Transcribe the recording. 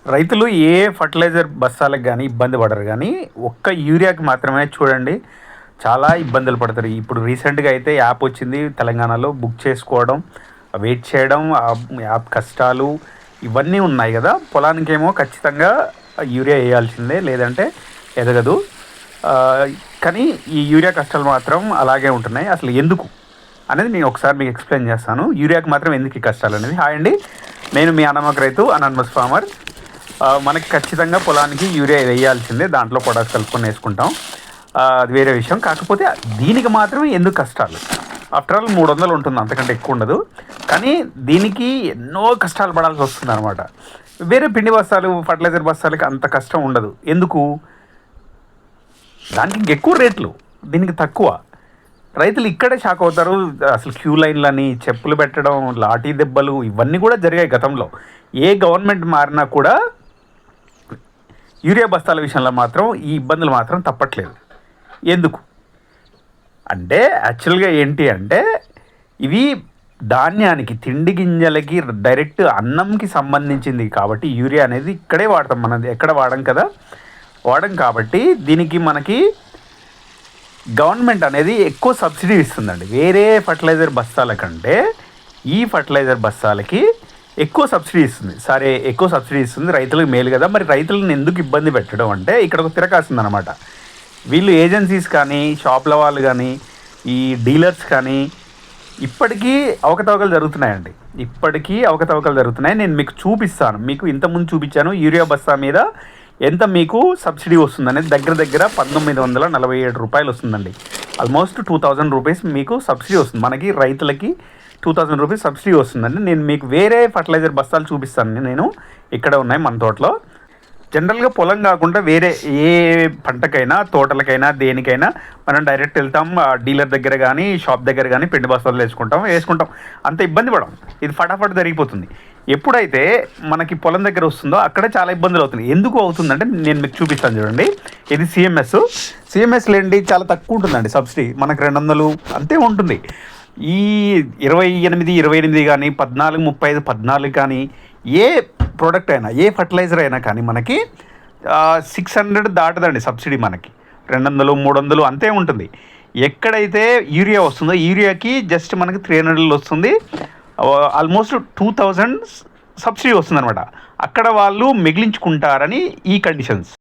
రైతులు ఏ ఫర్టిలైజర్ బస్తాలకు గానీ ఇబ్బంది పడరు గానీ, ఒక్క యూరియాకి మాత్రమే చూడండి చాలా ఇబ్బందులు పడతారు. ఇప్పుడు రీసెంట్‌గా అయితే యాప్ వచ్చింది తెలంగాణలో బుక్ చేసుకోవడం, వెయిట్ చేయడం, యాప్ కష్టాలు ఇవన్నీ ఉన్నాయి గదా! పొలానికేమో ఖచ్చితంగా యూరియా ఎయాల్సిందే లేదంటే ఎదగదు. ఆహ్, కానీ ఈ యూరియా కష్టాలు మాత్రం అలాగే ఉంటున్నాయి. అసలు ఎందుకు? అనేది నేను ఒకసారి మీకు ఎక్స్‌ప్లెయిన్ చేస్తాను. యూరియాకి మాత్రం ఎందుకు ఈ కష్టాలనేది. హాయ్ అండి. నేను మీ అనామక రైతు అనానమస్ ఫార్మర్. మనకి ఖచ్చితంగా పొలానికి యూరియా వేయాల్సిందే. దాంట్లో పొటాష్ కలుపుకొని వేసుకుంటాం. అది వేరే విషయం. కాకపోతే దీనికి మాత్రమే ఎందుకు కష్టాలు? ఆఫ్టర్ ఆల్ 300 ఉంటుంది. అంతకంటే ఎక్కువ ఉండదు. కానీ దీనికి ఎన్నో కష్టాలు పడాల్సి వస్తుందనమాట. వేరే పిండి బస్తాలు, ఫర్టిలైజర్ బస్తాలకి అంత కష్టం ఉండదు. ఎందుకు? దానికి ఇంకెక్కువ రేట్లు. దీనికి తక్కువ. రైతులు ఇక్కడే షాక్ అవుతారు. అసలు క్యూ లైన్లని, చెప్పులు పెట్టడం, లాఠీ దెబ్బలు ఇవన్నీ కూడా జరిగాయి గతంలో. ఏ గవర్నమెంట్ మారినా కూడా యూరియా బస్తాల విషయంలో మాత్రం ఈ ఇబ్బందులు మాత్రం తప్పట్లేదు. ఎందుకు? అంటే యాక్చువల్‌గా ఏంటి అంటే, ఇవి ధాన్యానికి, తిండి గింజలకి, డైరెక్ట్ అన్నంకి సంబంధించింది కాబట్టి యూరియా అనేది ఇక్కడే వాడతాం. మనది ఎక్కడ వాడం కదా! వాడం కాబట్టి దీనికి మనకి గవర్నమెంట్ అనేది ఎక్కువ సబ్సిడీ ఇస్తుందండి. వేరే ఫర్టిలైజర్ బస్తాల కంటే ఈ ఫర్టిలైజర్ బస్తాలకి ఎక్కువ సబ్సిడీ ఇస్తుంది. సరే, ఎక్కువ సబ్సిడీ ఇస్తుంది, రైతులకు మేలు కదా! మరి రైతులను ఎందుకు ఇబ్బంది పెట్టడం అంటే ఇక్కడ ఒక తిరకాసిందనమాట. వీళ్ళు ఏజెన్సీస్ కానీ, షాపుల వాళ్ళు కానీ, ఈ డీలర్స్ కానీ ఇప్పటికీ అవకతవకలు జరుగుతున్నాయండి. ఇప్పటికీ అవకతవకలు జరుగుతున్నాయి. నేను మీకు చూపిస్తాను. మీకు ఇంతకుముందు చూపించాను యూరియా బస్తా మీద ఎంత మీకు సబ్సిడీ వస్తుందనేది. దగ్గర దగ్గర రూ. 1947 వస్తుందండి. ఆల్మోస్ట్ 2000 రూపీస్ మీకు సబ్సిడీ వస్తుంది. మనకి రైతులకి 2000 రూపీస్ సబ్సిడీ వస్తుందండి. నేను మీకు వేరే ఫర్టిలైజర్ బస్తాలు చూపిస్తాను. నేను ఇక్కడ ఉన్నాయి మన తోటలో. జనరల్గా పొలం కాకుండా వేరే ఏ పంటకైనా, తోటలకైనా, దేనికైనా మనం డైరెక్ట్ వెళ్తాం. డీలర్ దగ్గర కానీ, షాప్ దగ్గర కానీ పిండి బస్తాలు వేసుకుంటాం. అంత ఇబ్బంది పడం. ఇది ఫటాఫట్ జరిగిపోతుంది. ఎప్పుడైతే మనకి పొలం దగ్గర వస్తుందో అక్కడే చాలా ఇబ్బందులు అవుతుంది. ఎందుకు అవుతుందంటే నేను మీకు చూపిస్తాను చూడండి. ఇది సిఎంఎస్లో ఏంటి, చాలా తక్కువ ఉంటుందండి సబ్సిడీ. మనకు 200 అంతే ఉంటుంది. ఈ 28 కానీ, 14, 35, 14 కానీ ఏ ప్రోడక్ట్ అయినా, ఏ ఫర్టిలైజర్ అయినా కానీ మనకి 600 దాటదండి సబ్సిడీ. మనకి 200, 300 అంతే ఉంటుంది. ఎక్కడైతే యూరియా వస్తుందో యూరియాకి జస్ట్ మనకి 300 వస్తుంది. ఆల్మోస్ట్ 2000 సబ్సిడీ వస్తుంది అనమాట. అక్కడ వాళ్ళు మిగిలించుకుంటారని ఈ కండిషన్స్.